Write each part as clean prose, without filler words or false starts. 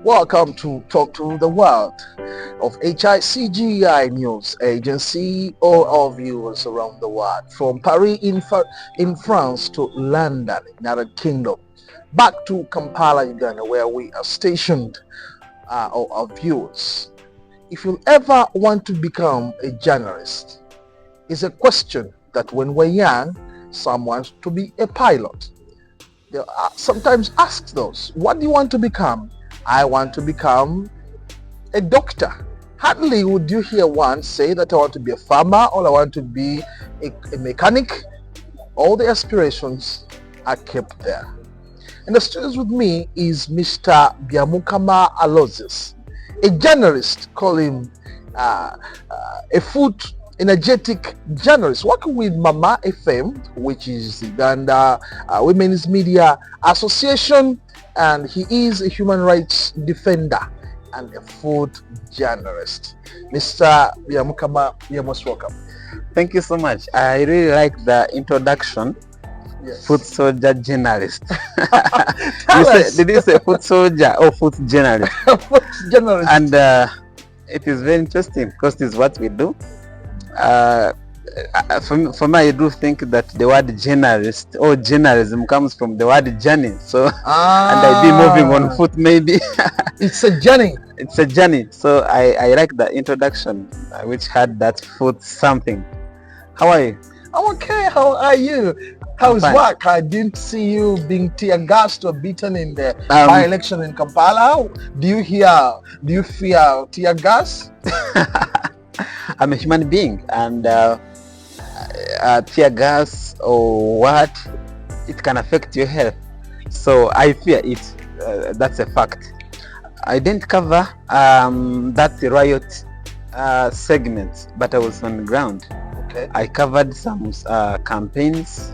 Welcome to Talk to the World of HICGI News Agency, all our viewers around the world, from Paris in France to London, United Kingdom, back to Kampala, Uganda, where we are stationed, all our viewers. If you ever want to become a journalist, it's a question that when we're young, some want to be a pilot. They sometimes ask those, what do you want to become? I want to become a doctor. Hardly would you hear one say that I want to be a farmer or I want to be a mechanic. All the aspirations are kept there. And the studios with me is Mr. Byamukama Aloysius, a journalist, call him a food energetic journalist, working with Mama FM, which is Uganda Women's Media Association, and he is a human rights defender and a food journalist. Mr. Byamukama, you're most welcome. Thank you so much. I really like the introduction. Yes. Food soldier journalist. Did Did you say food soldier or food journalist? Food journalist. And it is very interesting because it's what we do. For me, I do think that the word journalist or journalism comes from the word journey. So, and I be moving on foot maybe. It's a journey. It's a journey. So I like the introduction, which had that food something. How are you? I'm okay. How are you? How's Fine. work? I didn't see you being tear gassed or beaten in the by-election in Kampala. Do you fear tear gas? I'm a human being, and tear gas or what, it can affect your health. So I fear it. That's a fact. I didn't cover that riot segment, but I was on the ground. Okay. I covered some campaigns,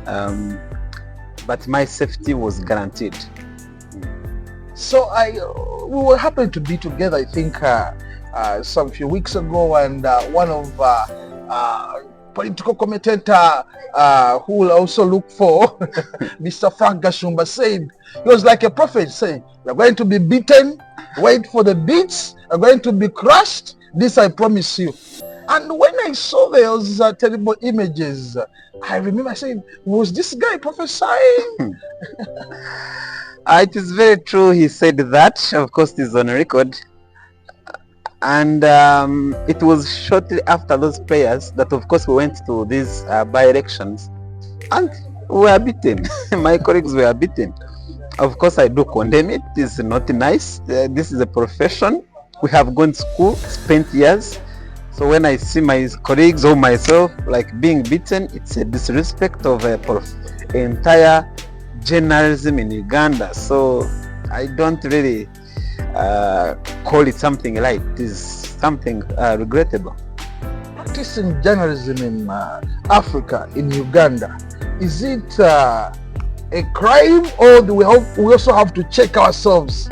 but my safety was guaranteed. So we were happen to be together, I think, some few weeks ago, and one of political commentator who will also look for Mr. Frank Gashumba said, he was like a prophet saying, we're going to be beaten, wait for the beats, we're going to be crushed, this I promise you. And when I saw those terrible images, I remember saying, was this guy prophesying? It is very true, he said that. Of course, it is on record. And it was shortly after those prayers that, of course, we went to these by-elections and we were beaten. My colleagues were beaten. Of course, I do condemn it. It's not nice. This is a profession. We have gone to school, spent years. So when I see my colleagues or myself like being beaten, it's a disrespect of entire journalism in Uganda. So I don't really call it something light. It is something regrettable. Practicing journalism in Africa, in Uganda, is it a crime, or do we also have to check ourselves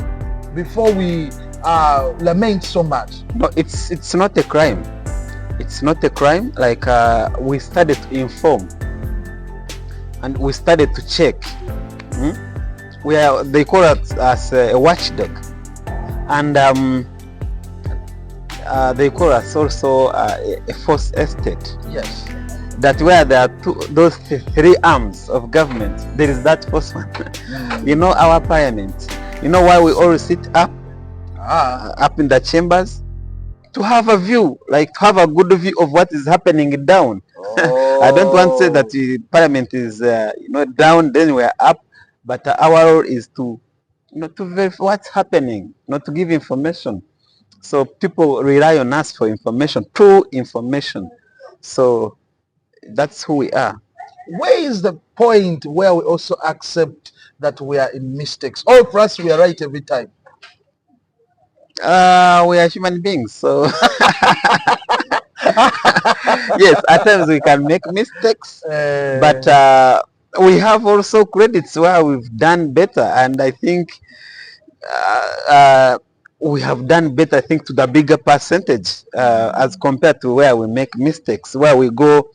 before we lament so much? No, it's not a crime. It's not a crime. Like we started to inform and we started to check. They call it as a watchdog, and they call us also a force estate. Yes. That where there are those three arms of government, there is that first one. You know, our parliament. You know why we always sit up in the chambers? To have a view, like to have a good view of what is happening down. Oh. I don't want to say that the parliament is down, then we are up, but our role is to to verify what's happening, not to give information. So people rely on us for information, true information. So that's who we are. Where is the point where we also accept that we are in mistakes? Or for us, we are right every time? We are human beings, so yes, at times we can make mistakes, but we have also credits where we've done better, and I think we have done better, I think, to the bigger percentage as compared to where we make mistakes, where we go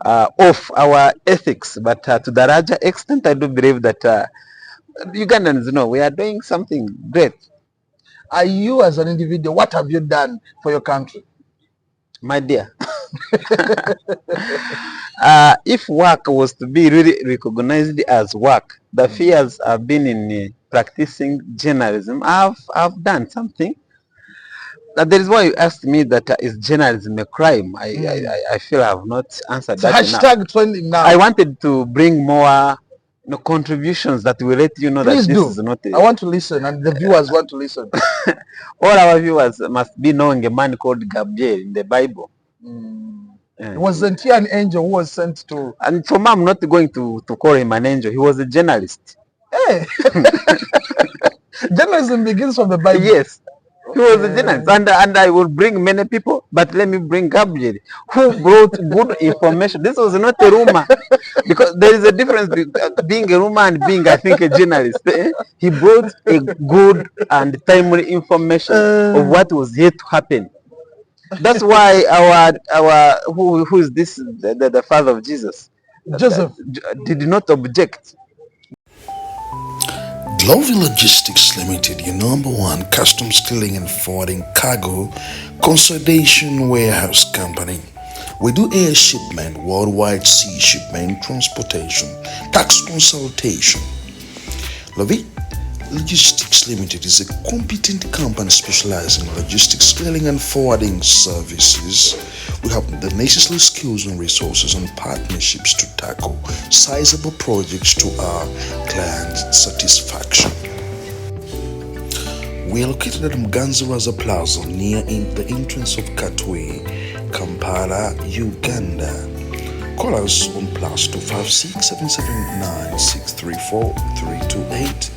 off our ethics. But to the larger extent, I do believe that Ugandans, we are doing something great. Are you as an individual, what have you done for your country? My dear, if work was to be really recognized as work, the fears I've been in practicing journalism, I've done something. That is why you asked me that is journalism a crime? I feel I have not answered It's a that enough. hashtag trending now. I wanted to bring more contributions that will let you know Please that this do. is not I want to listen, and the viewers want to listen. all our viewers must be knowing a man called Gabriel in the Bible. Wasn't he an angel who was sent to... And for me, I'm not going to call him an angel. He was a journalist. Hey! Journalism begins from the Bible. Yes. He was a journalist, and I will bring many people, but let me bring Gabriel, who brought good information. This was not a rumor, because there is a difference between being a rumor and being, I think, a journalist. He brought a good and timely information of what was yet to happen. That's why our who is this, the father of Jesus, Joseph, did not object. Lorry Logistics Limited, your number one customs clearing and forwarding cargo consolidation warehouse company. We do air shipment, worldwide sea shipment, transportation, tax consultation. Lorry Logistics Limited is a competent company specializing in logistics clearing and forwarding services. We have the necessary skills and resources and partnerships to tackle sizable projects to our clients' satisfaction. We are located at Mganziraza Plaza near the entrance of Katwe, Kampala, Uganda. Call us on +256 779 634 328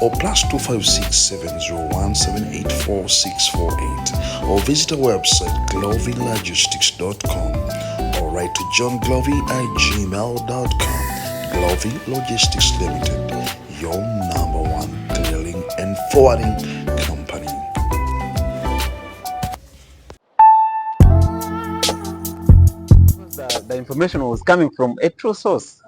or +256 701 784 648, or visit our website glovylogistics.com or write to johnglovy@gmail.com. Glovy Logistics Limited, your number one clearing and forwarding company. The information was coming from a true source.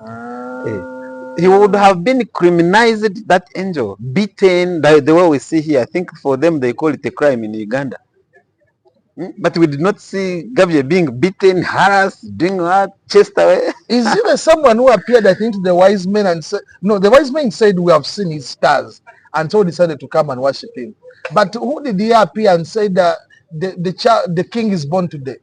He would have been criminalized, that angel, beaten, the way we see here. I think for them they call it a crime in Uganda. But we did not see Gabriel being beaten, harassed, doing what, chased away. is it someone who appeared, I think, to the wise men and said, no, the wise men said, we have seen his stars, and so decided to come and worship him. But who did he appear and say that the king is born today?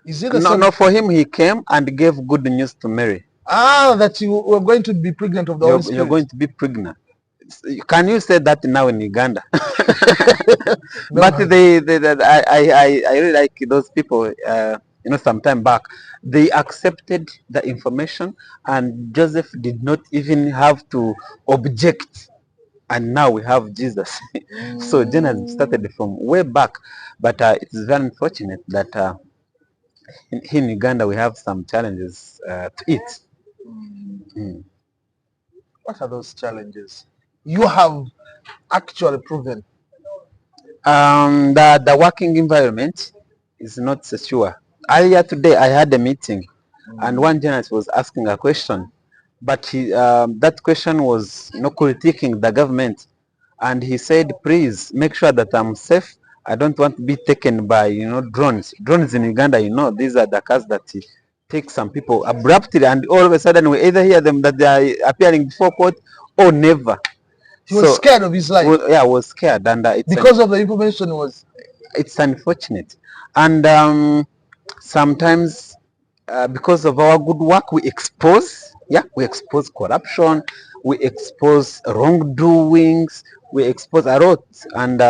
Is it No, for him he came and gave good news to Mary. That you were going to be pregnant of the Holy Spirit. You're going to be pregnant. Can you say that now in Uganda? No, but I really like those people. Some time back, they accepted the information, and Joseph did not even have to object. And now we have Jesus. So journalism started from way back, but it's very unfortunate that in Uganda we have some challenges to it. What are those challenges you have actually proven? The working environment is not secure. Earlier today I had a meeting, and one journalist was asking a question, but that question was critiquing the government, and he said, please make sure that I'm safe. I don't want to be taken by drones. Drones in Uganda, these are the cars that take some people abruptly, and all of a sudden we either hear them that they are appearing before court or never. He was scared of his life. I was scared, and because of the information it's unfortunate. And sometimes because of our good work, we expose corruption, we expose wrongdoings, we expose a lot. And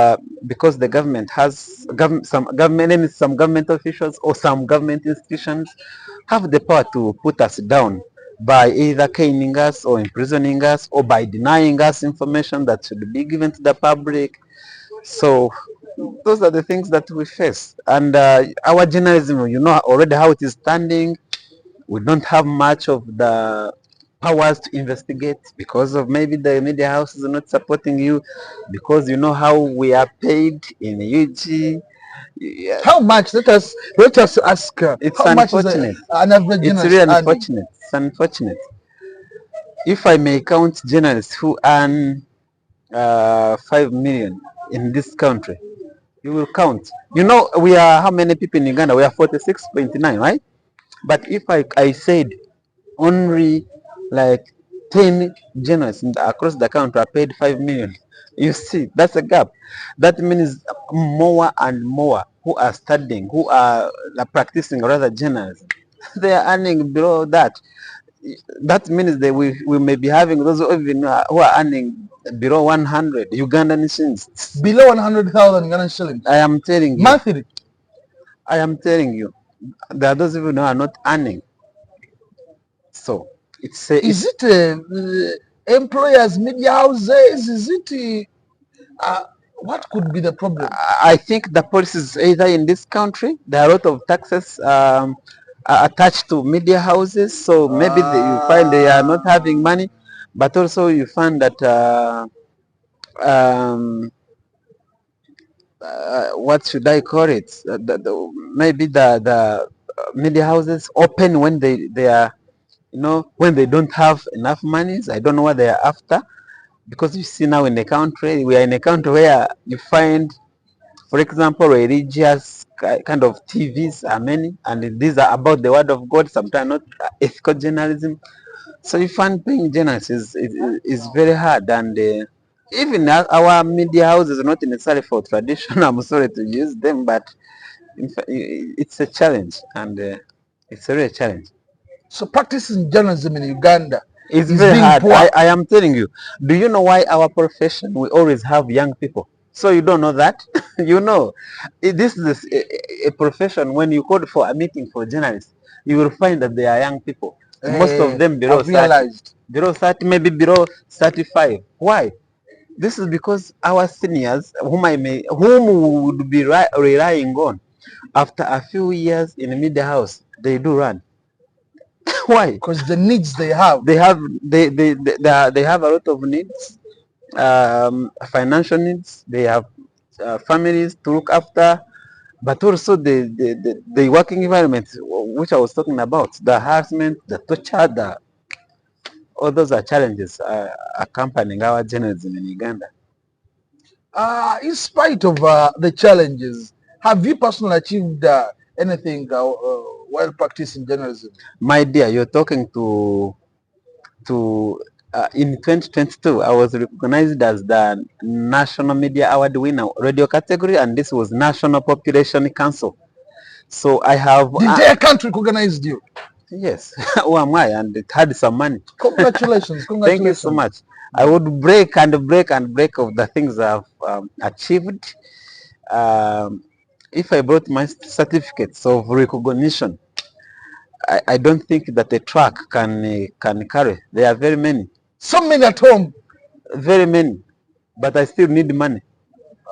because the government has some government officials or some government institutions have the power to put us down by either caning us or imprisoning us or by denying us information that should be given to the public. So those are the things that we face. And our journalism, already how it is standing. We don't have much of the powers to investigate because of maybe the media houses are not supporting you, because how we are paid in UG. Yeah. How much? Let us ask. It's how unfortunate. Much is an average it's really unfortunate. It's unfortunate. If I may count journalists who earn 5 million in this country, you will count. You know, we are how many people in Uganda? We are 46.9, right? But if I said only like 10 journalists across the country are paid 5 million, you see, that's a gap. That means more and more who are studying, who are practicing rather journalism, they are earning below that. That means that we may be having those who are earning below 100 Ugandan shillings. Below 100,000 Ghana shillings. I am telling you. Monthly. I am telling you. There are those people who are not earning. So is it employers, media houses? Is it what could be the problem? I think the policies either in this country, there are a lot of taxes attached to media houses, so maybe you find they are not having money, but also you find that what should I call it? Maybe the media houses open when they are, you know, when they don't have enough monies. I don't know what they are after, because you see now in the country, we are in a country where you find, for example, religious kind of TVs are many, and these are about the word of God, sometimes not ethical journalism. So you find being journalist is very hard, and even our media houses are not necessarily for tradition. I'm sorry to use them, but in fact, it's a challenge, and it's a real challenge. So practicing journalism in Uganda is very hard. I am telling you. Do you know why our profession, we always have young people? So you don't know that? You know, this is a profession, when you call for a meeting for journalists, you will find that they are young people. Most of them below 30, below 30, maybe below 35. Why? This is because our seniors, whom we would be relying on, after a few years in the media house, they do run. Why? Because the needs they have they have a lot of needs, financial needs. They have families to look after, but also the working environment, which I was talking about, the harassment, the torture, all those are challenges accompanying our journalism in Uganda. In spite of the challenges, have you personally achieved anything while practicing journalism? My dear, you're talking to in 2022, I was recognized as the National Media Award winner, radio category, and this was National Population Council. So I have... The entire country recognized you? Yes. Who am I? And it had some money. Congratulations. Thank you so much. I would break of the things I've achieved. If I brought my certificates of recognition, I don't think that a truck can carry. There are very many. So many at home. Very many. But I still need money.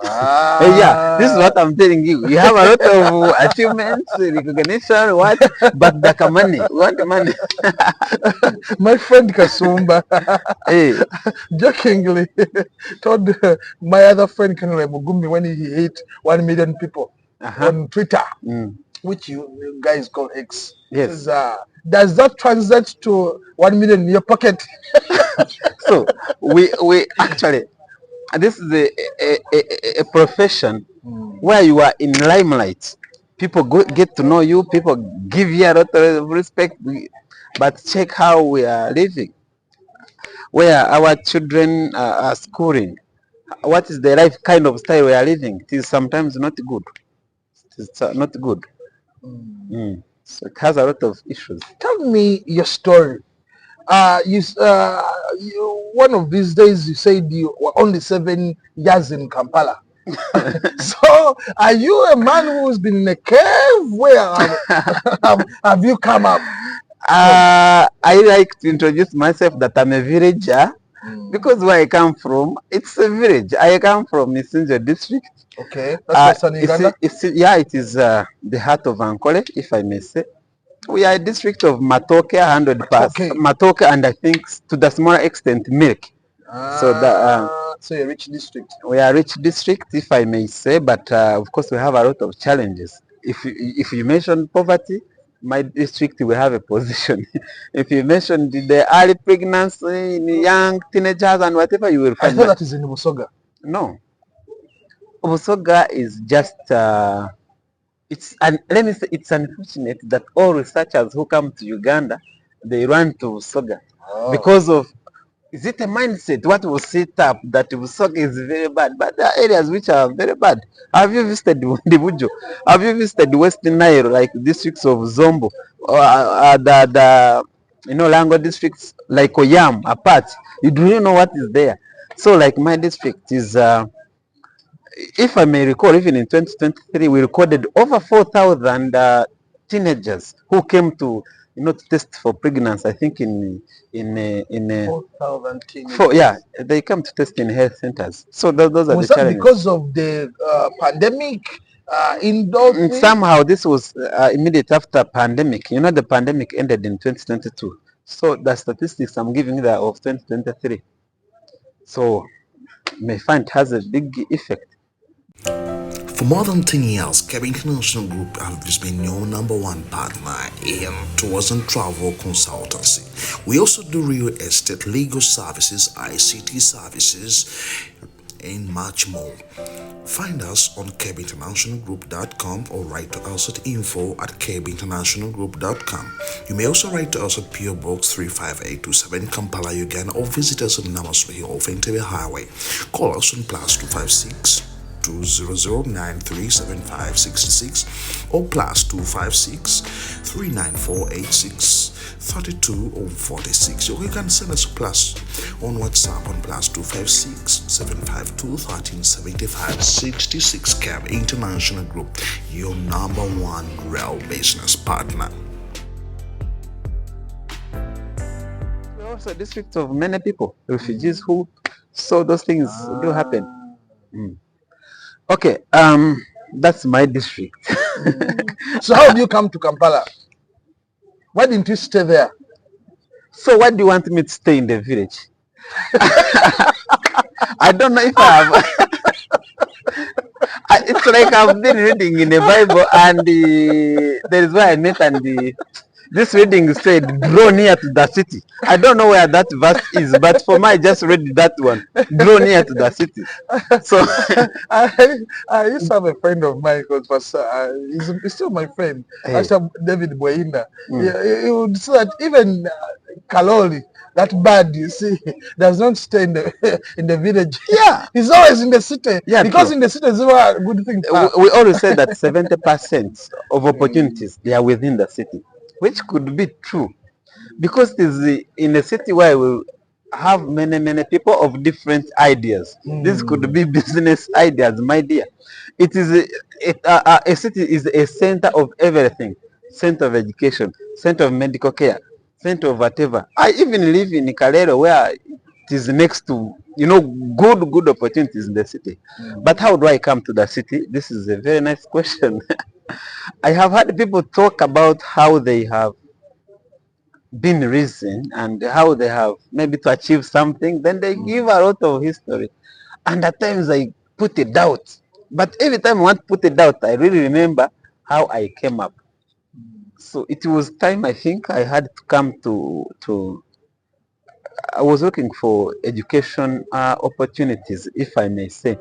Yeah, this is what I'm telling you. You have a lot of achievements, recognition, what? But the money. We want money. My friend Kasumba, jokingly told my other friend Kanule Mugumi when he hit 1 million people on Twitter, which you guys call X. Yes. Does that translate to 1 million in your pocket? So we actually, this is a profession where you are in limelight. People get to know you. People give you a lot of respect. But check how we are living, where our children are schooling. What is the life kind of style we are living? It is sometimes not good. It's not good. So it has a lot of issues. Tell me your story. One of these days you said you were only 7 years in Kampala. So are you a man who's been in a cave? Where have you come up? I like to introduce myself that I'm a villager, because where I come from, it's a village. I come from Misinjo district. Okay, that's Western Uganda? It is the heart of Ankole, if I may say. We are a district of Matooke, 100%. Matooke, and I think to the smaller extent, milk. So you're a rich district. We are a rich district, if I may say, but of course we have a lot of challenges. If you mention poverty, my district will have a position. If you mention the early pregnancy in young teenagers and whatever, you will find. I thought that is in Busoga. No. Busoga is just let me say it's unfortunate that all researchers who come to Uganda they run to Busoga because of, is it a mindset what was set up that Busoga is very bad, but there are areas which are very bad. Have you visited Ndibujo? Have you visited Western Nile, like districts of Zombo, or the Lango districts like Oyam apart? You do not know what is there. So like my district is if I may recall, even in 2023, we recorded over 4,000 teenagers who came to test for pregnancy. I think in 4,000 teenagers. yeah, they come to test in health centers. So those are Was the that challenges. because of the pandemic? Indoor Somehow this was immediate after pandemic. The pandemic ended in 2022. So the statistics I'm giving there of 2023. So you may find it has a big effect. For more than 10 years, Keb International Group has been your number one partner in tours and travel consultancy. We also do real estate, legal services, ICT services, and much more. Find us on kebinternationalgroup.com or write to us at info@kebinternationalgroup.com. You may also write to us at PO Box 35827 Kampala, Uganda, or visit us on Namaswahi off Entebbe Highway. Call us on +256 200937566 or +256 3948632 or 46. Or you can send us a plus on WhatsApp on +256 752 1375 66. Keb International Group, your number one real business partner. We're also a district of many people, refugees who saw those things do happen. Okay, that's my district. So how do you come to Kampala? Why didn't you stay there? So why do you want me to stay in the village? I don't know if I have. It's like I've been reading in the Bible, and there is where I met, and this reading said, "Draw near to the city." I don't know where that verse is, but for me, I just read that one. Draw near to the city. So I used to have a friend of mine called Pastor. He's still my friend. Hey. Pastor David Boyinda. He would say that even Kaloli, that bird you see, does not stay in the village. Yeah. He's always in the city. Yeah, because true. in the city is where good things are. we always say that 70% of opportunities they are within the city, which could be true, because it is in a city where we have many people of different ideas. This could be business ideas, my dear. It is a city is a center of everything: center of education, center of medical care, center of whatever. I even live in Kalero, where it is next to good opportunities in the city. But how do I come to the city? This is a very nice question. I have had people talk about how they have been risen and how they have maybe to achieve something. Then they give a lot of history, and at times I put a doubt. But every time I want to put a doubt, I really remember how I came up. So it was time, I think, I had to come to I was looking for education opportunities, if I may say.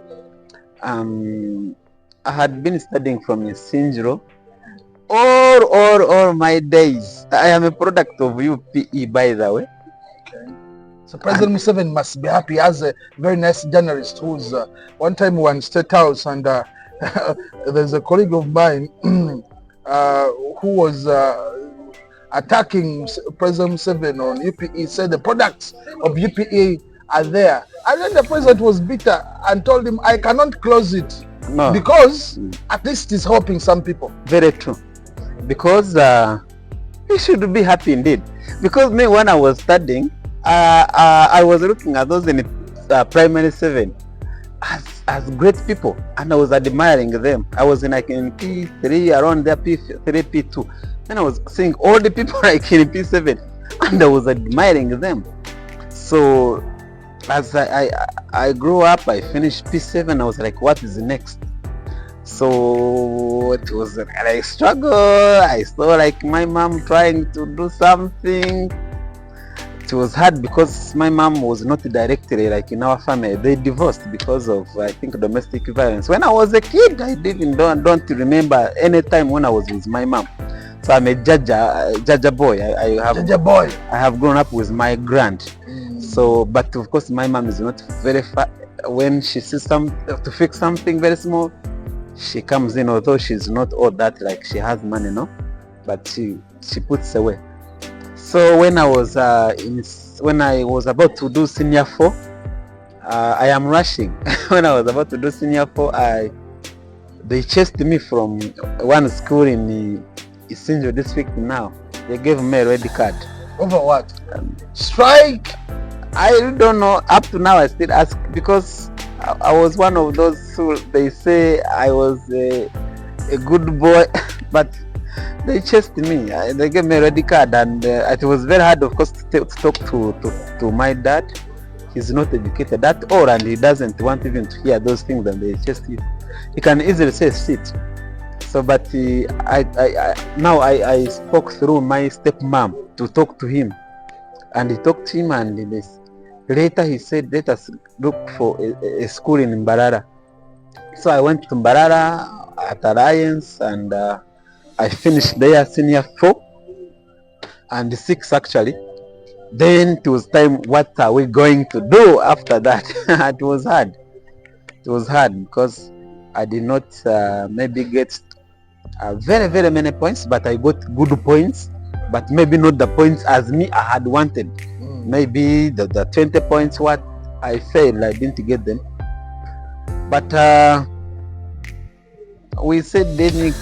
I had been studying from Sinjiro all my days. I am a product of UPE, by the way. So President Museveni must be happy. He has a very nice journalist who's one time we were in State House, and there's a colleague of mine who was attacking President Museveni on UPE, said the products of UPE are there. And then the president was bitter and told him, I cannot close it. No. Because at least it's helping some people. Very true. Because we should be happy indeed. Because me, when I was studying, I was looking at those in primary 7 as great people, and I was admiring them. I was in P3, around there, P3, P2. Then I was seeing all the people like in P7, and I was admiring them. So as I grew up, I finished P7, I was like, what is next? So it was a struggle. I saw like my mom trying to do something. it was hard because my mom was not directly like in our family. They divorced because of, I think, domestic violence. When I was a kid, I didn't don't remember any time when I was with my mom. So I'm a Jaja boy. I have grown up with my grand. So, but of course, my mom is not very far. When she sees to fix something very small, she comes in. Although she's not all that, like she has money, no, but she puts away. So when I was about to do senior 4, I am rushing. When I was about to do senior 4, they chased me from one school in the Isinjo district. Now they gave me a red card. Over what? Strike? I don't know. Up to now, I still ask because I was one of those who they say I was a good boy, but they chased me. They gave me a red card, and it was very hard, of course, to talk to my dad. He's not educated at all, and he doesn't want even to hear those things that they chased you. He can easily say sit. So, but now I spoke through my stepmom to talk to him, and he talked to him, and later he said, let us look for a school in Mbarara. So I went to Mbarara at Alliance, and I finished there senior 4 and 6 actually. Then it was time, what are we going to do after that? It was hard. It was hard because I did not maybe get very, very many points, but I got good points, but maybe not the points as me I had wanted. Maybe the 20 points what I failed, I didn't get them. But we said, then we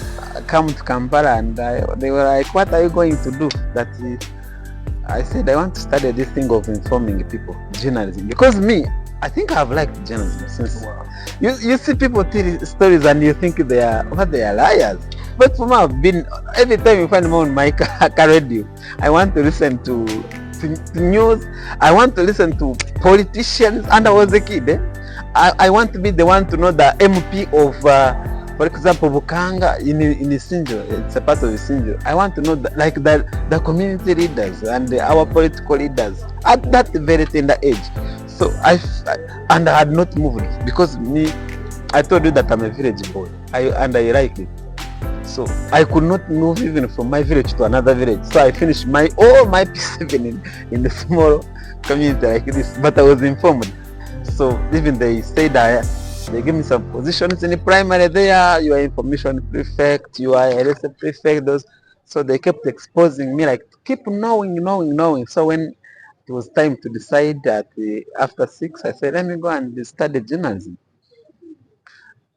come to Kampala, and they were like, what are you going to do? That I said, I want to study this thing of informing people, journalism, because me, I think I've liked journalism since. You see people tell stories and you think they are liars. But for me, I've been, every time you find me on my car radio, I want to listen to news, I want to listen to politicians, and I was a kid. I want to be the one to know the MP of, for example, Bukanga in Isinjo, it's a part of Isinjo. I want to know the community leaders and our political leaders at that very tender age. So I had not moved because me, I told you that I'm a village boy, and I like it. So I could not move even from my village to another village. So I finished all my P7 in the small community like this, but I was informed. So even they said they gave me some positions in the primary there. You are information prefect, you are a lesson prefect, those. So they kept exposing me, like keep knowing. So when it was time to decide that after 6, I said, let me go and study journalism.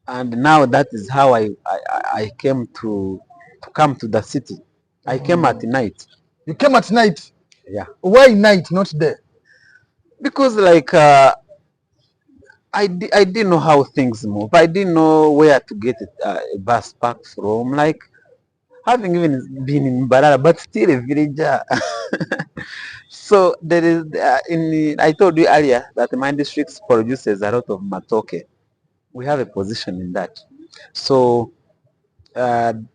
And now that is how I came to come to the city. I came at night. You came at night? Yeah. Why night, not day? Because like I didn't know how things move. I didn't know where to get a bus park from. Like having even been in Barara, but still a villager. So there is I told you earlier that my district produces a lot of Matooke. We have a position in that. So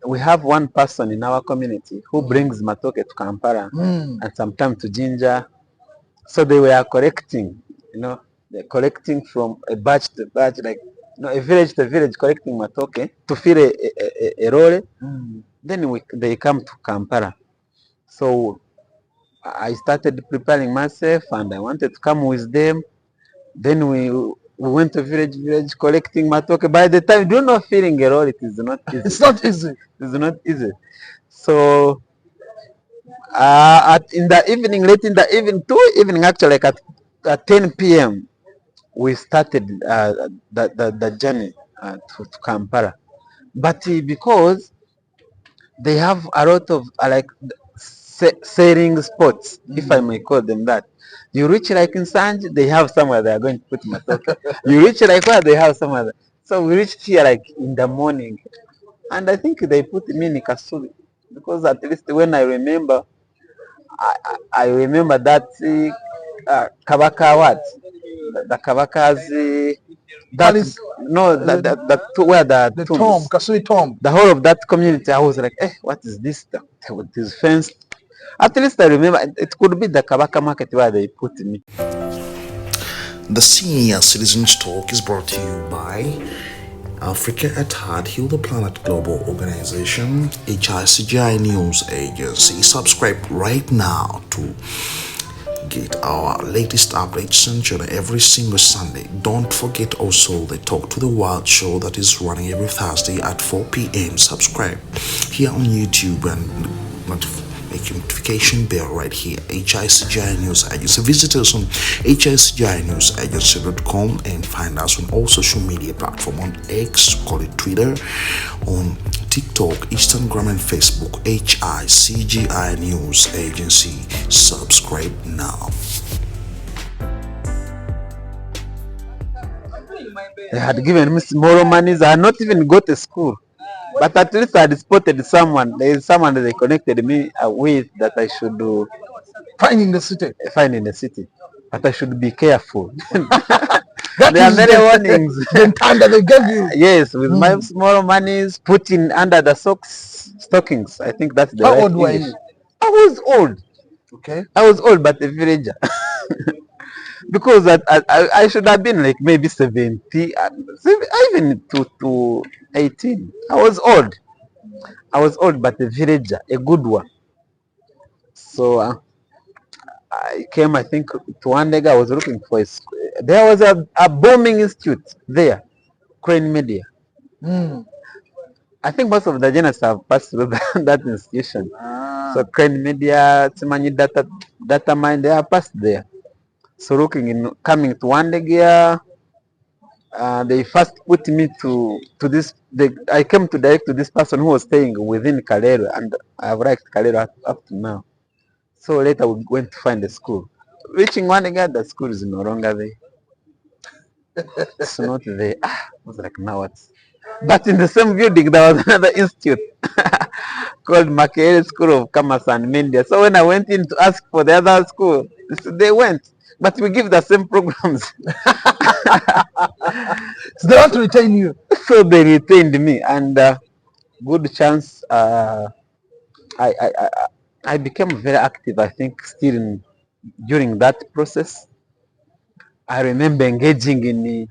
we have one person in our community who brings Matooke to Kampala and sometimes to Jinja. So they were collecting, they're collecting from a batch to batch, like a village to village, collecting Matooke to fill a Lorry. Then they come to Kampala. So I started preparing myself, and I wanted to come with them. Then we went to village collecting Matooke. By the time, do not feeling a Lorry, it is not easy. It's not easy. It is not easy. So in the evening, late in the evening, actually, like at 10 p.m., we started the journey to Kampala. But because they have a lot of selling spots, if I may call them that. You reach like in Sanj, they have somewhere they are going to put Matooke. You reach like where they have somewhere. So we reached here like in the morning, and I think they put me in Kasuri because at least when I remember, I remember that Kabaka what? The Kabaka's Palace, where the tomb, Kasui tomb. The whole of that community, I was like, what is this? It is fenced. At least I remember it could be the Kabaka market where they put me. The Senior Citizens Talk is brought to you by Africa at Heart, Heal the Planet Global Organization, HICGI News Agency. Subscribe right now to get our latest updates sent on every single Sunday. Don't forget also the Talk to the Wild show that is running every Thursday at 4 p.m. Subscribe here on YouTube and make your notification bell right here. HICGI News Agency. Visit us on HICGINewsagency.com and find us on all social media platforms on X, call it Twitter, on TikTok, Instagram, and Facebook. HICGI News Agency. Subscribe now. They had given me small monies. I had not even got to school. But at least I had spotted someone. There is someone that they connected me with that I should Find in the city. find in the city. But I should be careful. That There are is many the- warnings. the time that they gave you. Yes, with my small monies put in under the stockings. I think that's the How right old were English. you? I was old. Okay. I was old, but a villager. Because I should have been like maybe 70, even to 18. I was old. But a villager, a good one. So I came, I think, to one day I was looking for a school. There was a bombing institute there, Crane Media. Mm. I think most of the journalists have passed through that institution. Ah. So Crane Media, Tsimanyi data mine, they have passed there. So coming to one day here, they first put me to this. I came to direct to this person who was staying within Kalero, and I've liked Kalero up to now. So later we went to find a school. Reaching one again, the school is no longer there. It's not there. I was like, now what? But in the same building, there was another institute called Makerere School of Commerce and Media. So when I went in to ask for the other school, they went. But we give the same programs. So they want to retain you. So they retained me, and good chance. I became very active. I think still during that process. I remember engaging in the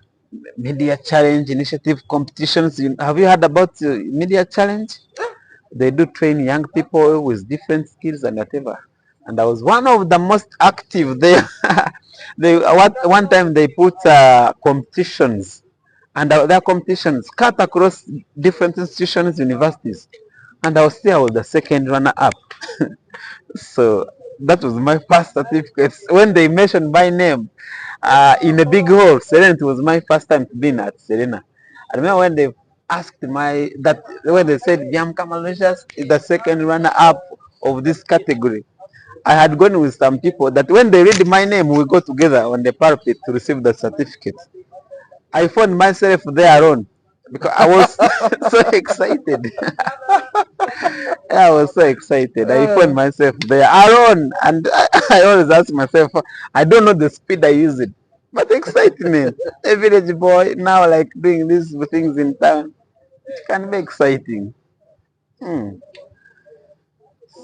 media challenge initiative competitions. Have you heard about media challenge? They do train young people with different skills and whatever. And I was one of the most active there. One time they put competitions, and their competitions cut across different institutions, universities, and I was the second runner up. So that was my first certificate. When they mentioned my name in a big hall, Serena, it was my first time to be at Serena. I remember when they asked when they said Biam Kamalicious is the second runner up of this category. I had gone with some people that when they read my name, we go together on the parapet to receive the certificate. I found myself there alone because I was so excited. I was so excited. I found myself there alone, and I always ask myself, I don't know the speed I use it, but excitement. A village boy now, like doing these things in town, it can be exciting.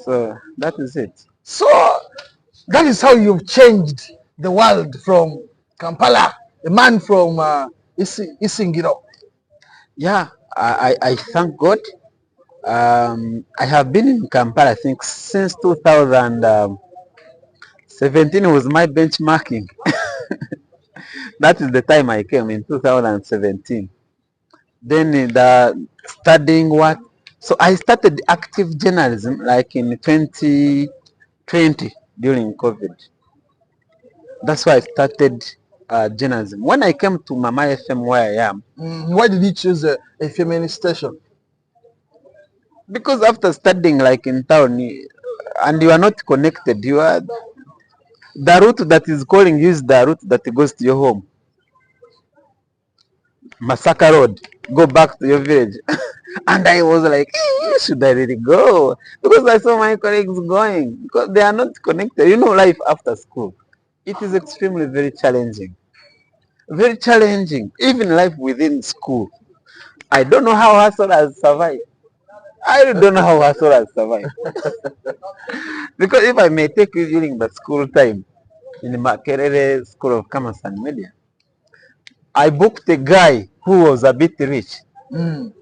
So that is it. So that is how you've changed the world from Kampala, the man from Isingiro. Yeah, I thank God. I have been in Kampala, I think, since 2017 was my benchmarking. That is the time I came in 2017. Then studying what? So I started active journalism like in 2020 during COVID. That's why I started journalism. When I came to Mama FM where I am, Why did you choose a feminine station? because after studying like in town and you are not connected, the route that is calling you is the route that goes to your home. Masaka Road, go back to your village. And I was like, should I really go? Because I saw my colleagues going, because they are not connected. You know, life after school, it is extremely very challenging. Very challenging. Even life within school. I don't know how hustle has survived. I really don't know how hustlers survive. Because if I may take you during the school time in the Makerere School of Commerce and Media, I booked a guy who was a bit rich. Mm.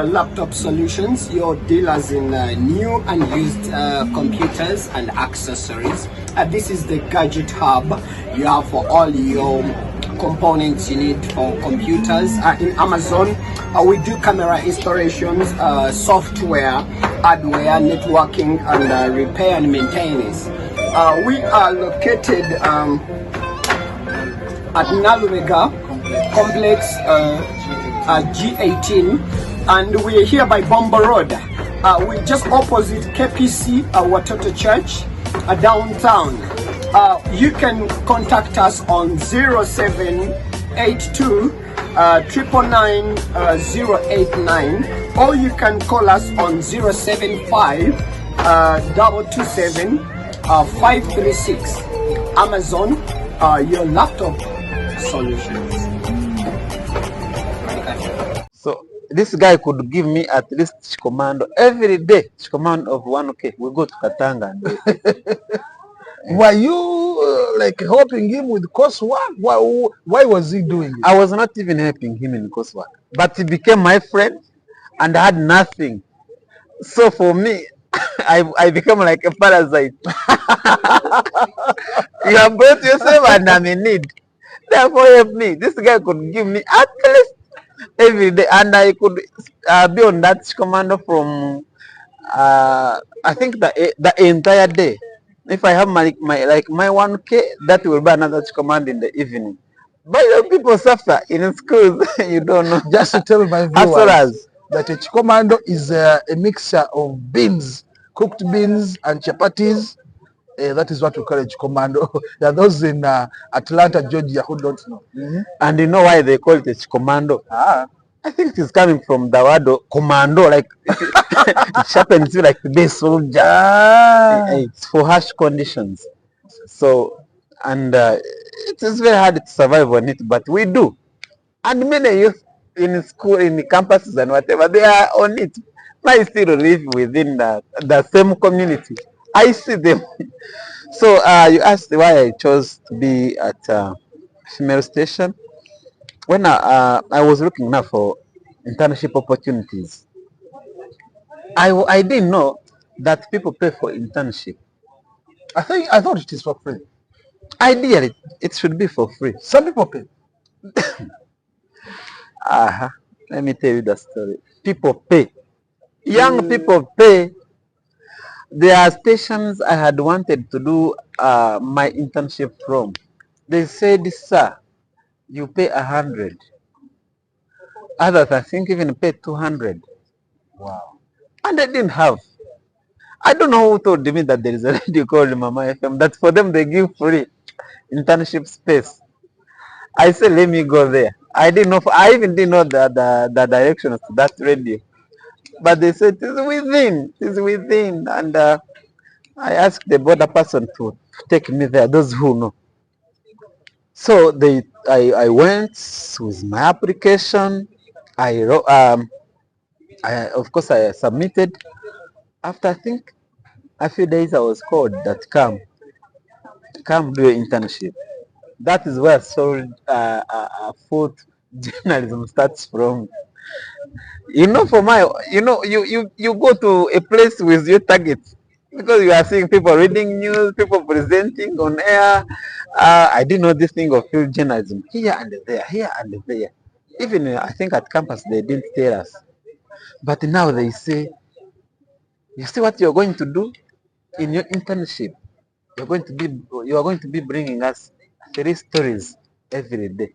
Laptop Solutions, your dealers in new and used computers and accessories. This is the gadget hub you have for all your components you need for computers. In Amazon, we do camera installations, software, hardware, networking, and repair and maintenance. We are located at Nalumega Complex G18. And we are here by Bomba Road. We're just opposite KPC, Watoto Church, downtown. You can contact us on 0782 999 089, or you can call us on 075 227 536. Amazon, your laptop solutions. So this guy could give me at least commando every day. Command of 1K. We go to Katanga. And Were you like helping him with coursework? Why was he doing it? I was not even helping him in coursework, but he became my friend, and I had nothing. So for me, I became like a parasite. You have brought yourself, and I'm in need. Therefore, help me. This guy could give me at least every day, and I could be on that commando from I think the entire day. If I have my 1K, that will be another command in the evening. But people suffer in schools. You don't know. Just to tell my viewers that a chikomando is a mixture of beans, cooked beans and chapatis. That is what we call a chikomando. There are those in Atlanta, Georgia who don't know. Mm-hmm. And you know why they call it a chikomando? I think it is coming from the word commando, like it happens to like the soldier. It's for harsh conditions. So, and it is very hard to survive on it, but we do. And many youth in school, in the campuses and whatever, they are on it. I still live within the same community. I see them. So you asked why I chose to be at female station. When I was looking now for internship opportunities, I didn't know that people pay for internship. I thought it is for free. Ideally, it should be for free. Some people pay. Let me tell you the story. People pay. Young people pay. There are stations I had wanted to do my internship from. They said, sir, you pay 100. Others, I think, even pay 200. Wow. And I didn't have. I don't know who told me that there is a radio called Mama FM, that for them they give free internship space. I said, let me go there. I didn't know. I even didn't know the directions to that radio. But they said, it is within. And I asked the border person to take me there, those who know. So I went with my application. I wrote, of course, I submitted. After I think a few days, I was called that come do your internship. That is where solid food journalism starts from. You know, you go to a place with your targets because you are seeing people reading news, people presenting on air. I didn't know this thing of field journalism here and there. Even I think at campus they didn't tell us, but now they say You see what you're going to do in your internship? You are going to be bringing us 3 stories every day.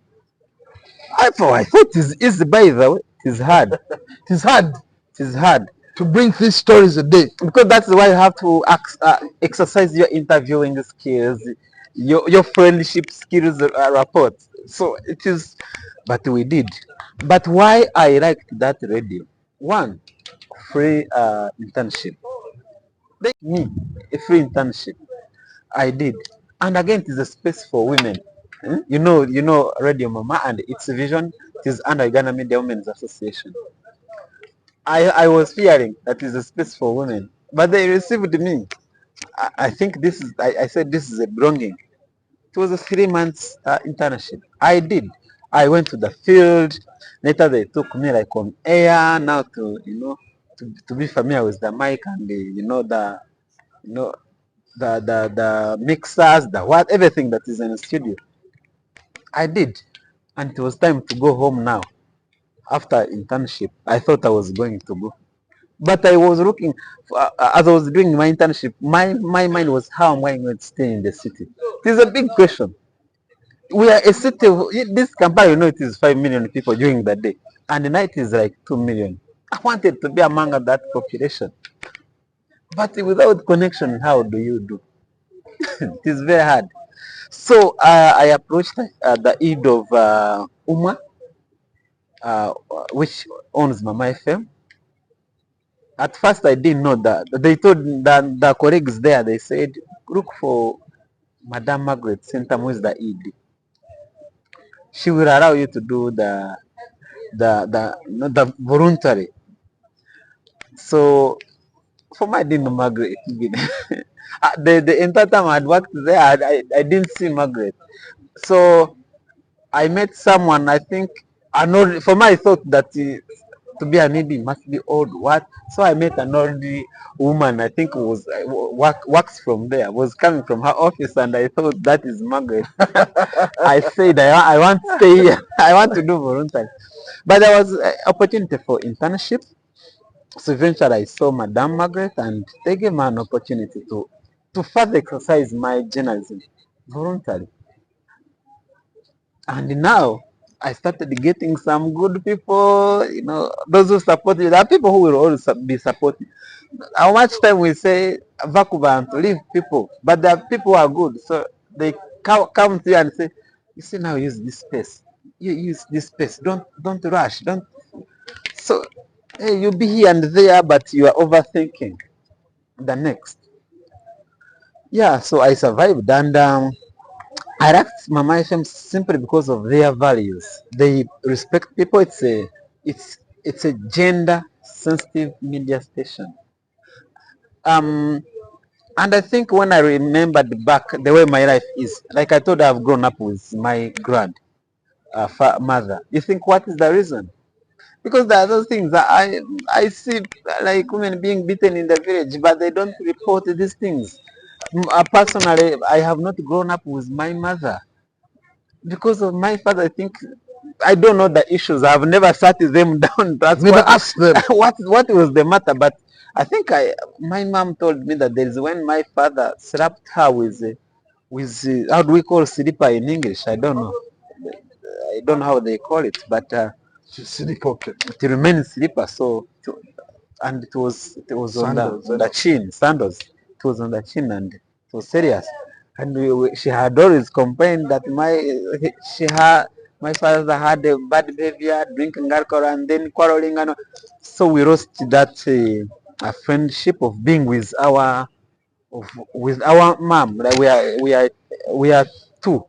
I thought it is easy, by the way. It is hard. It is hard It is hard to bring 3 stories a day. because that's why you have to exercise your interviewing skills, your friendship skills, rapport. So it is, but we did. But why I liked that radio? One, free internship. They me a free internship. I did, and again, it is a space for women. You know, Radio Mama and its vision. It is under Uganda Media Women's Association. I was fearing that is a space for women, but they received me. I think this is. I said this is a belonging. It was a 3 months internship. I did. I went to the field. Later they took me like on air. Now to be familiar with the mic and you know the mixers, the what everything that is in the studio. I did, and it was time to go home now. After internship, I thought I was going to go, but I was looking as I was doing my internship. My mind was how am I going to stay in the city? It is a big question. We are a city. This Kampala, it is 5 million people during the day, and the night is like 2 million. I wanted to be among that population, but without connection, how do you do? It is very hard. So I approached the Eid of Uma, uh, which owns Mama FM. At first, I didn't know that. They told the colleagues there, they said, look for Madame Margaret Centam, who is the ED. She will allow you to do the voluntary. So for my, I didn't know Margaret. The entire time I had worked there, I didn't see Margaret. So I met someone, I think, I know, for me, I thought that to be an ED must be old. What? So I met an old woman, I think was works from there, was coming from her office, and I thought that is Margaret. I said, I want to stay here. I want to do voluntary. But there was an opportunity for internship. So eventually I saw Madame Margaret, and they gave me an opportunity to further exercise my journalism voluntarily. And now I started getting some good people, those who support you. There are people who will always be supporting. How much time we say Vakuban to leave people, but there are people who are good. So they come to you and say, you see, now use this space. You use this space. Don't rush. Don't. So hey, you'll be here and there, but you are overthinking the next. Yeah, so I survived, and I liked Mama FM simply because of their values. They respect people. It's a gender sensitive media station. Um, and I think when I remembered back the way my life is, like I told, I've grown up with my mother. You think what is the reason? Because there are those things that I see, like women being beaten in the village, but they don't report these things. Personally, I have not grown up with my mother because of my father. I think I don't know the issues. I've never sat them down. That's Never asked them. what was the matter. But I think my mom told me that there is when my father slapped her with how do we call slipper in English? I don't know. I don't know how they call it, but City pocket. it remains slipper. So and it was on the chin, sandals. It was on the chin, and it was serious. And she had always complained that my father had a bad behavior, drinking alcohol, and then quarreling, and so we lost that a friendship of being with our mom. Like we are two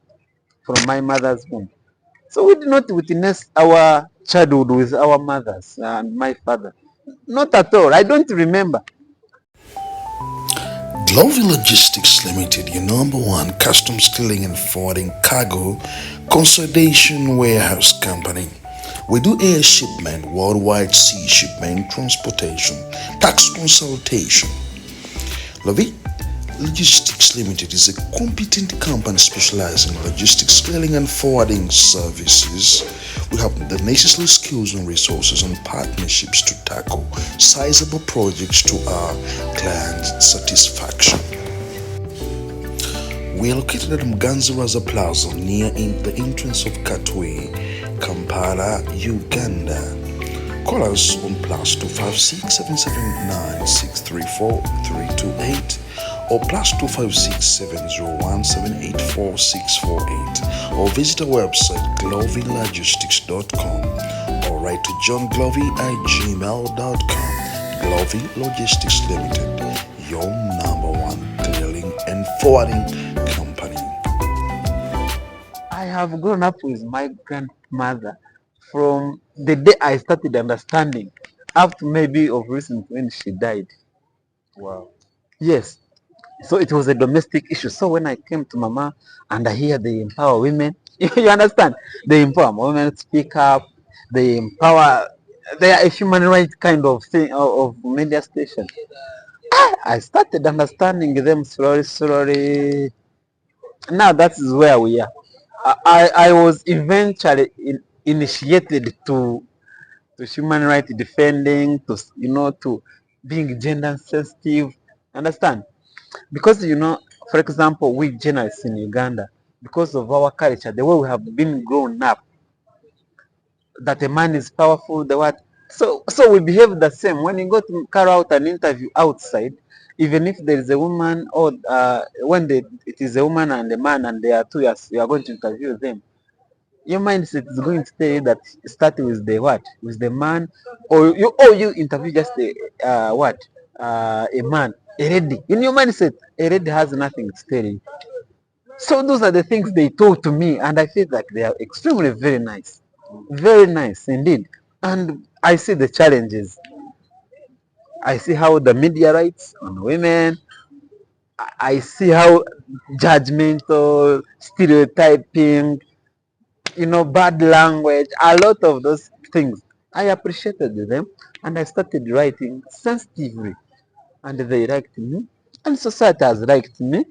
from my mother's womb. So we did not witness our childhood with our mothers and my father. Not at all. I don't remember. Global Logistics Limited, your number one customs clearing and forwarding cargo consolidation warehouse company. We do air shipment, worldwide sea shipment, transportation, tax consultation. Lorry, Logistics Limited is a competent company specializing in logistics scaling and forwarding services. We have the necessary skills and resources and partnerships to tackle sizable projects to our clients' satisfaction. We are located at Mganzaraza Plaza near the entrance of Katwe, Kampala, Uganda. Call us on plus 256 779 634 328 or plus 256 701 784 648 or visit our website glovylogistics.com or write to johnglovy@gmail.com. Glovy Logistics Limited, your number one clearing and forwarding company. I have grown up with my grandmother from the day I started understanding up to maybe of recent when she died. Wow. Yes. So it was a domestic issue. So when I came to Mama and I hear they empower women, you understand? They empower women to speak up, they empower, they are a human rights kind of thing of media station. I started understanding them slowly, slowly. Now that is where we are. I was eventually initiated to human rights defending, to to being gender sensitive. Understand? Because for example, we journalists in Uganda, because of our culture, the way we have been grown up, that a man is powerful, the what, so we behave the same. When you go to carry out an interview outside, even if there is a woman or when it is a woman and a man and they are two years, you are going to interview them. Your mindset is going to tell you that start with the what, with the man, or you interview just a man, a lady. In your mindset, a lady has nothing to tell you. So those are the things they talk to me, and I feel like they are extremely very nice indeed. And I see the challenges. I see how the media rights on women. I see how judgmental, stereotyping, bad language, a lot of those things. I appreciated them, and I started writing sensitively, and they liked me, and society has liked me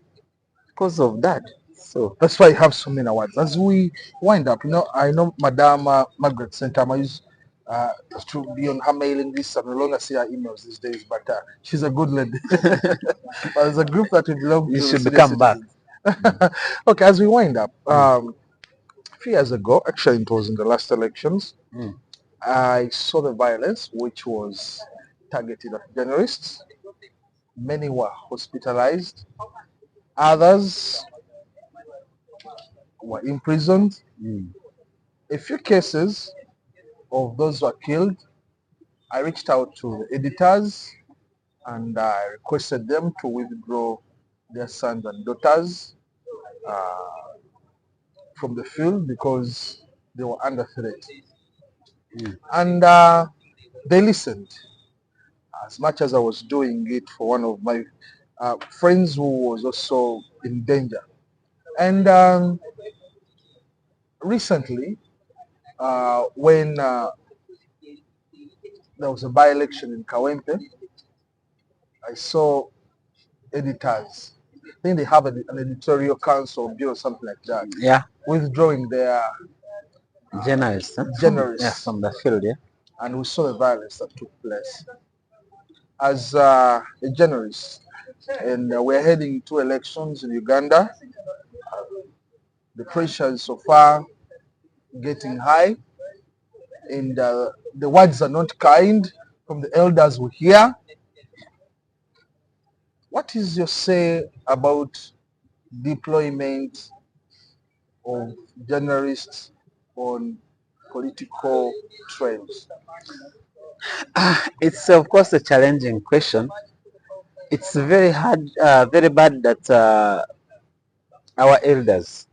because of that. So That's why you have so many awards. As we wind up, I know Madame Margaret Santama used to be on her mailing list. I no longer see her emails these days, but she's a good lady. But there's a group that we belong you to. should Senior come back. citizens. Okay, as we wind up, a few years ago, actually it was in the last elections, I saw the violence which was targeted at journalists. Many were hospitalized. Others were imprisoned. A few cases of those who were killed, I reached out to the editors and I requested them to withdraw their sons and daughters uh, from the field because they were under threat. And they listened as much as I was doing it for one of my friends who was also in danger. And recently, when there was a by-election in Kawempe, I saw editors. I think they have an editorial council bill or something like that, Yeah, withdrawing their journalists, huh? journalists. From the field, yeah. And we saw the violence that took place. As a journalist, and we're heading to elections in Uganda, the pressure is so far getting high, and the words are not kind from the elders we hear. What is your say about deployment of journalists on political trails? It's of course a challenging question. It's very hard, very bad that our elders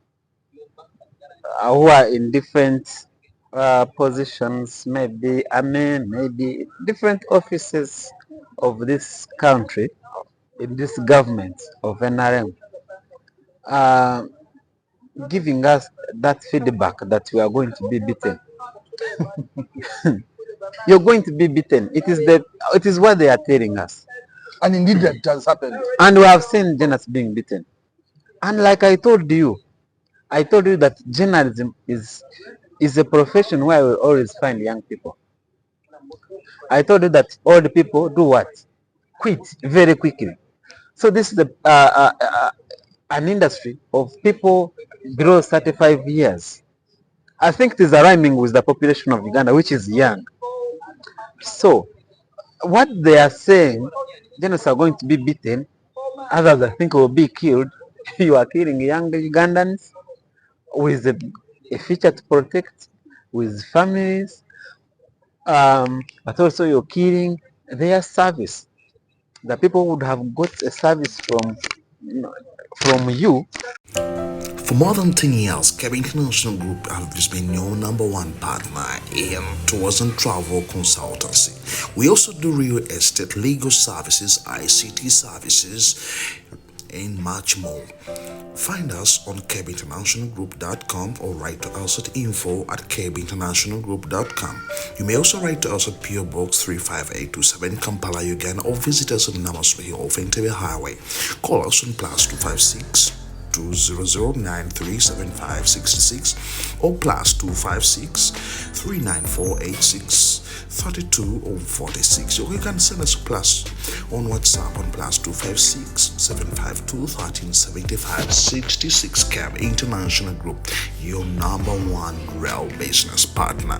who are in different positions, maybe army, maybe different offices of this country, in this government of NRM, uh, giving us that feedback that we are going to be beaten. You're going to be beaten. It is what they are telling us. And indeed that has happened. And we have seen journalists being beaten. And like I told you that journalism is a profession where we always find young people. I told you that old people do what? Quit very quickly. So this is an industry of people below 35 years. I think it is rhyming with the population of Uganda, which is young. So what they are saying, journalists are going to be beaten, others I think will be killed. You are killing young Ugandans with a future to protect, with families, but also you're killing their service. The people would have got a service from you. For more than 10 years, Kebby International Group has been your number one partner in tours and travel consultancy. We also do real estate, legal services, ICT services, and much more. Find us on kebbyinternationalgroup.com or write to us at info@kebbyinternationalgroup.com. You may also write to us at PO Box 35827 Kampala, Uganda, or visit us on Namaswahi off Entebbe Highway. Call us on +256 200937566 or +256 3948632 or 46. Or you can send us a plus on WhatsApp on +256 752 1375 66. Cab International Group, your number one rail business partner.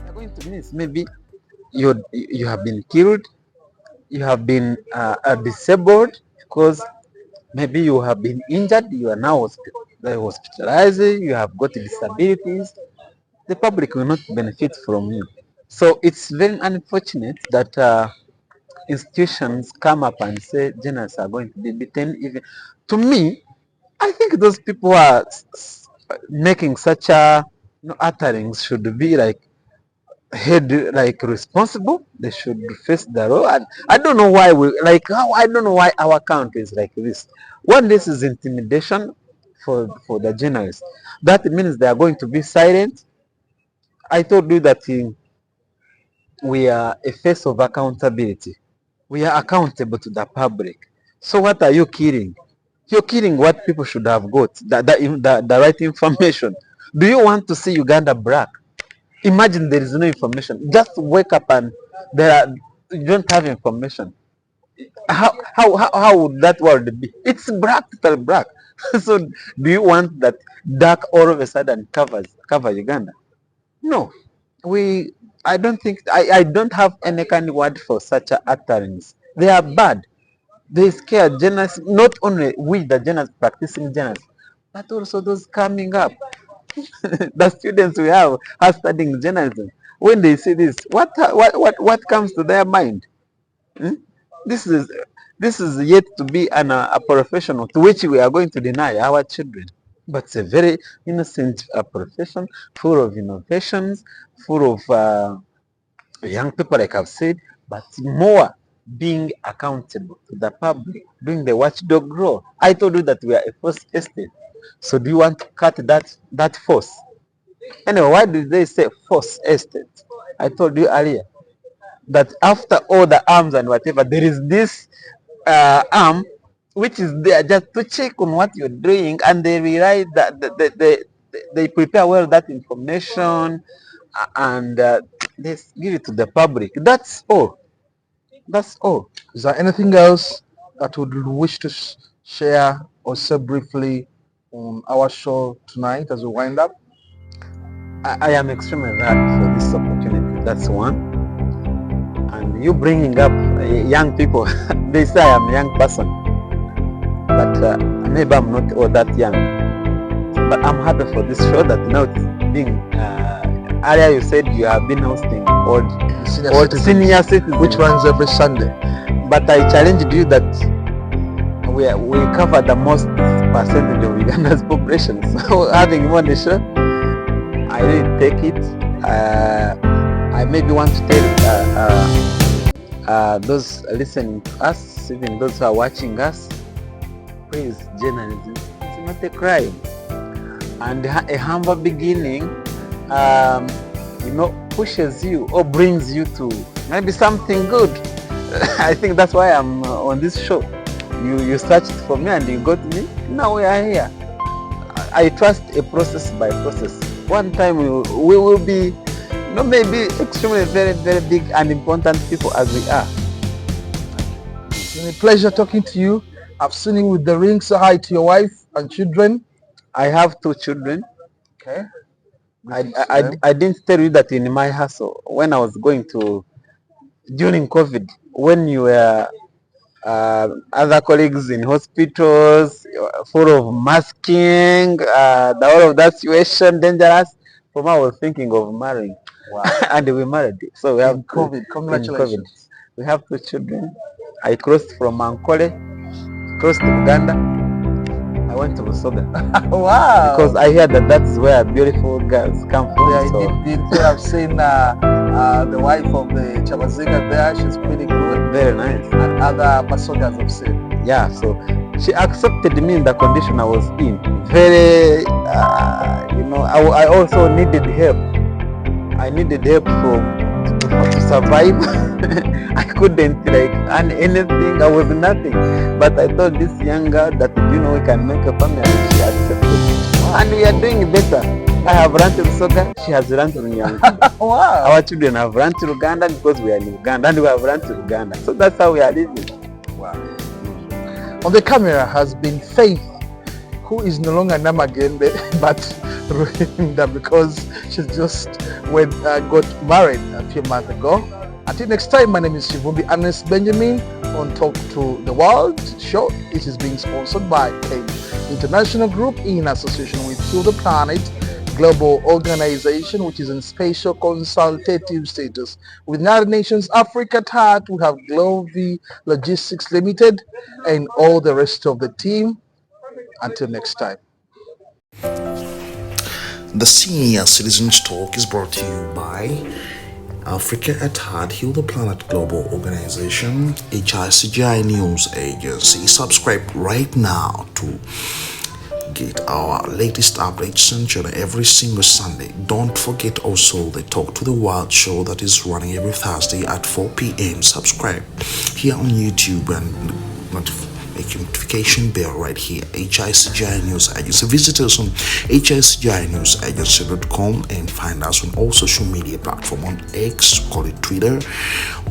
You're going to miss maybe you have been killed, you have been disabled because maybe you have been injured, you are now hospitalized, you have got disabilities. The public will not benefit from you. So it's very unfortunate that institutions come up and say journalists are going to be beaten. Even to me, I think those people who are making such utterings should be responsible. They should face the law. And I don't know why I don't know why our country is like this. When this is intimidation for the journalists, that means they are going to be silent. I told you that we are a face of accountability. We are accountable to the public. So what are you killing? You're killing what people should have got, the right information. Do you want to see Uganda black? Imagine there is no information. Just wake up and you don't have information. How would that world be? It's black, total black. So do you want that dark all of a sudden cover Uganda? No. I don't think I don't have any kind of word for such utterings. They are bad. They scare journalists, not only we the journalists practicing journalists, but also those coming up. The students we have are studying journalism. When they see this, what comes to their mind? This is yet to be a profession to which we are going to deny our children. But it's a very innocent profession, full of innovations, full of young people, like I've said, but more being accountable to the public, doing the watchdog role. I told you that we are a force estate. So do you want to cut that force? Anyway, why did they say force estate? I told you earlier that after all the arms and whatever, there is this arm which is there just to check on what you're doing, and they realize that they prepare well that information and they give it to the public. That's all. That's all. Is there anything else that would wish to share or say briefly on our show tonight as we wind up? I am extremely glad for this opportunity. That's one. And you bringing up young people, they say I am a young person, but maybe I'm not all that young. But I'm happy for this show that now it's being. Earlier you said you have been hosting old senior citizens, which runs every Sunday. But I challenged you that we cover the most percentage of Uganda's population. So having you on the show, I really take it. I maybe want to tell those listening to us, even those who are watching us, please, journalism is not a crime. And a humble beginning, pushes you or brings you to maybe something good. I think that's why I'm on this show. You searched for me and you got me. Now we are here. I trust a process by process. One time we will be, maybe extremely very, very big and important people as we are. It's been a pleasure talking to you. I've seen you with the ring. Say hi to your wife and children. I have 2 children. Okay. I didn't tell you that in my hustle, when I was going to, during COVID, when you were other colleagues in hospitals, full of masking, all of that situation dangerous. From I was thinking of marrying. Wow. And we married. So we have In COVID. Congratulations. We have 2 children. I crossed from Ankole, crossed to Uganda. I went to Busoga. Wow. Because I hear that is where beautiful girls come from. Yeah, so. indeed. I've seen the wife of the Chabazinga there. She's pretty good. Very nice. And other Basogas I've seen. Yeah, so she accepted me in the condition I was in. Very, I also needed help. I needed help to survive. I couldn't earn anything. I was nothing. But I told this young girl that we can make a family, and she accepted. Wow. And we are doing better. I have run to Soga, she has run to Nyanga. Wow. Our children have run to Uganda because we are in Uganda, and we have run to Uganda. So that's how we are living. Wow. On the camera has been Faith, who is no longer Namagembe, but Ruhinda, because she just got married a few months ago. Until next time, my name is Shivumbi Ernest Benjamin on Talk to the World show. It is being sponsored by Kane International Group in association with Heal the Planet Global Organization, which is in special consultative status with United Nations Africa TAT. We have Glovi Logistics Limited and all the rest of the team. Until next time. The Senior Citizens Talk is brought to you by Africa at Heart, Heal the Planet Global Organization, HICGI News Agency. Subscribe right now to get our latest updates and every single Sunday. Don't forget also the Talk to the World show that is running every Thursday at 4 p.m. Subscribe here on YouTube and make your notification bell right here. HICGI News Agency. Visit us on hicginewsagency.com and find us on all social media platforms on X, call it Twitter,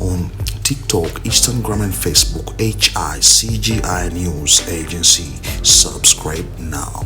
on TikTok, Instagram and Facebook. HICGI News Agency. Subscribe now.